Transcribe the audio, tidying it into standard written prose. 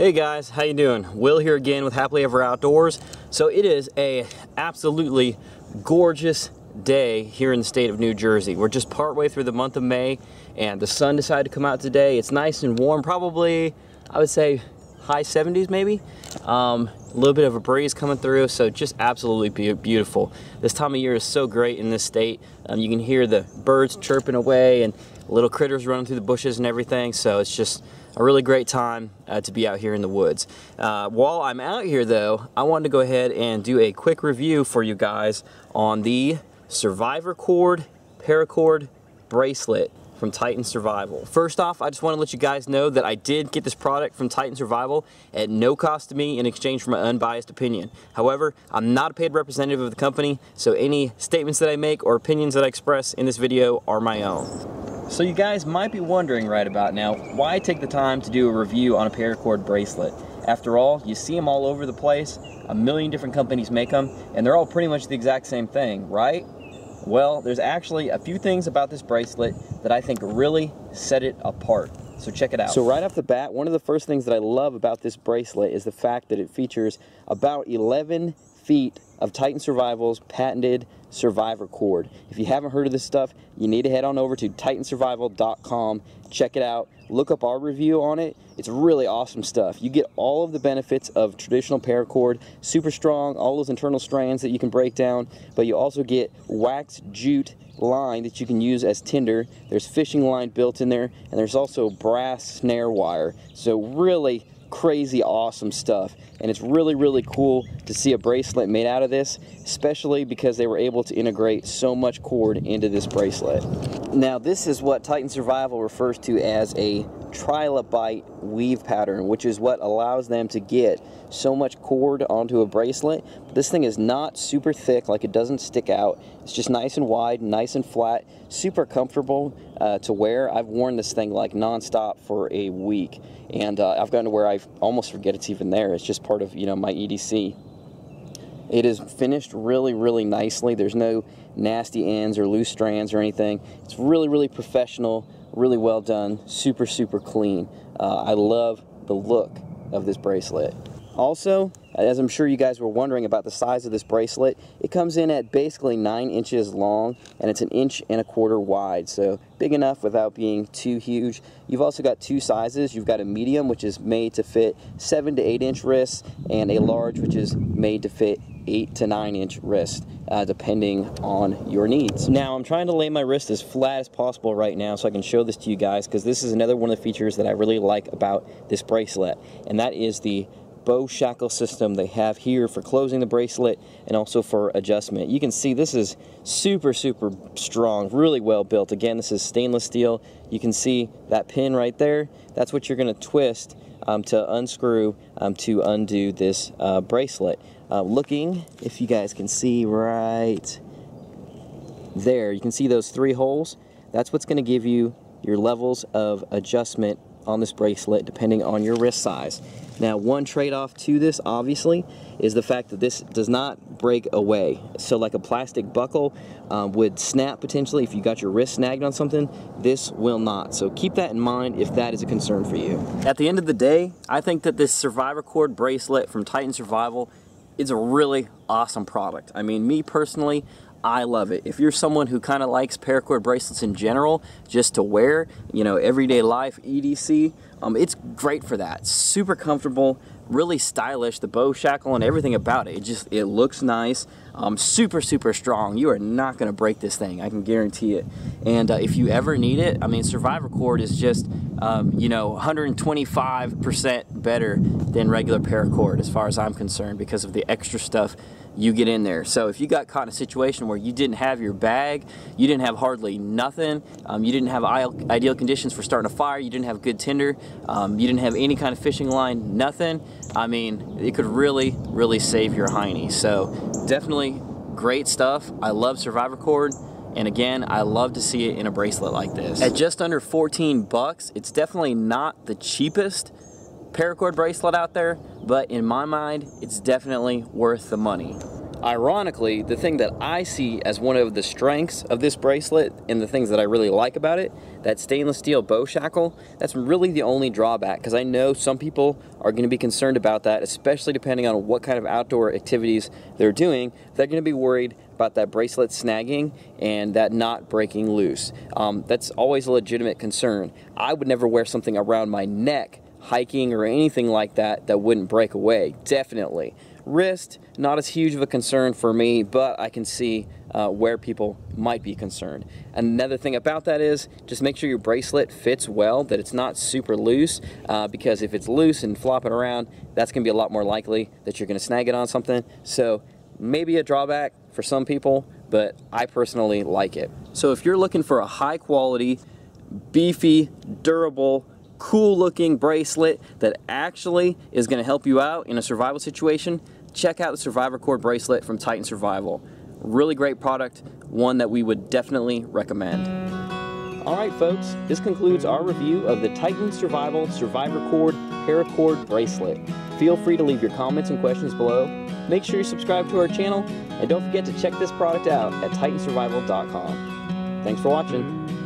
Hey guys, how you doing? Will here again with Happily Ever Outdoors. So it is a absolutely gorgeous day here in the state of New Jersey. We're just partway through the month of May and the sun decided to come out today. It's nice and warm, probably I would say high 70s maybe. A little bit of a breeze coming through, so just absolutely beautiful. This time of year is so great in this state. You can hear the birds chirping away and little critters running through the bushes and everything, so it's just a really great time to be out here in the woods. While I'm out here though, I wanted to go ahead and do a quick review for you guys on the SurvivorCord Paracord Bracelet from Titan Survival. First off, I just want to let you guys know that I did get this product from Titan Survival at no cost to me in exchange for my unbiased opinion. However, I'm not a paid representative of the company, so any statements that I make or opinions that I express in this video are my own. So you guys might be wondering right about now, why take the time to do a review on a paracord bracelet? After all, you see them all over the place, a million different companies make them, and they're all pretty much the exact same thing, right? Well, there's actually a few things about this bracelet that I think really set it apart. So check it out. So right off the bat, one of the first things that I love about this bracelet is the fact that it features about 11 feet of Titan Survival's patented SurvivorCord. If you haven't heard of this stuff, you need to head on over to titansurvival.com, check it out, look up our review on it. It's really awesome stuff. You get all of the benefits of traditional paracord, super strong, all those internal strands that you can break down, but you also get wax jute line that you can use as tinder. There's fishing line built in there, and there's also brass snare wire. So really crazy awesome stuff, and it's really cool to see a bracelet made out of this, especially because they were able to integrate so much cord into this bracelet. Now this is what Titan Survival refers to as a trilobite weave pattern, which is what allows them to get so much cord onto a bracelet. But this thing is not super thick, like it doesn't stick out. It's just nice and wide, nice and flat, super comfortable to wear. I've worn this thing like non-stop for a week, and I've gotten to where I almost forget it's even there. It's just part of, you know, my EDC. It is finished really nicely. There's no nasty ends or loose strands or anything. It's really professional, really well done, super clean. I love the look of this bracelet. Also, as I'm sure you guys were wondering about the size of this bracelet, it comes in at basically 9 inches long, and it's 1 1/4 inches wide, so big enough without being too huge. You've also got two sizes. You've got a medium, which is made to fit 7 to 8 inch wrists, and a large, which is made to fit 8 to 9 inch wrist, depending on your needs. Now, I'm trying to lay my wrist as flat as possible right now so I can show this to you guys, because this is another one of the features that I really like about this bracelet, and that is the bow shackle system they have here for closing the bracelet and also for adjustment. You can see this is super strong, really well built. Again, this is stainless steel. You can see that pin right there. That's what you're going to twist to unscrew to undo this bracelet. Looking, if you guys can see right there, you can see those 3 holes. That's what's going to give you your levels of adjustment on this bracelet depending on your wrist size. Now, one trade-off to this, obviously, is the fact that this does not break away. So like a plastic buckle would snap potentially if you got your wrist snagged on something, this will not. So keep that in mind if that is a concern for you. At the end of the day, I think that this SurvivorCord bracelet from Titan Survival is a really awesome product. I mean, me personally, I love it. If you're someone who kind of likes paracord bracelets in general, just to wear, you know, everyday life, EDC, it's great for that. Super comfortable, really stylish, the bow shackle and everything about it. It looks nice, super strong. You are not going to break this thing, I can guarantee it. And if you ever need it, I mean, SurvivorCord is just, you know, 125% better than regular paracord as far as I'm concerned because of the extra stuff you get in there. So if you got caught in a situation where you didn't have your bag, you didn't have hardly nothing, you didn't have ideal conditions for starting a fire, you didn't have good tinder, you didn't have any kind of fishing line, nothing, I mean, it could really save your hiney. So definitely great stuff. I love SurvivorCord, and again, I love to see it in a bracelet like this. At just under 14 bucks, it's definitely not the cheapest paracord bracelet out there, but in my mind, it's definitely worth the money. Ironically, the thing that I see as one of the strengths of this bracelet and the things that I really like about it, that stainless steel bow shackle, that's really the only drawback, because I know some people are going to be concerned about that, especially depending on what kind of outdoor activities they're doing. They're going to be worried about that bracelet snagging and that not breaking loose. That's always a legitimate concern. I would never wear something around my neck hiking or anything like that that wouldn't break away, definitely. Wrist, not as huge of a concern for me, but I can see where people might be concerned. Another thing about that is just make sure your bracelet fits well, that it's not super loose, because if it's loose and flopping around, that's going to be a lot more likely that you're going to snag it on something. So maybe a drawback for some people, but I personally like it. So if you're looking for a high quality, beefy, durable, cool looking bracelet that actually is going to help you out in a survival situation, check out the SurvivorCord Bracelet from Titan Survival. Really great product, one that we would definitely recommend. Alright folks, this concludes our review of the Titan Survival SurvivorCord Paracord Bracelet. Feel free to leave your comments and questions below. Make sure you subscribe to our channel, and don't forget to check this product out at titansurvival.com. Thanks for watching.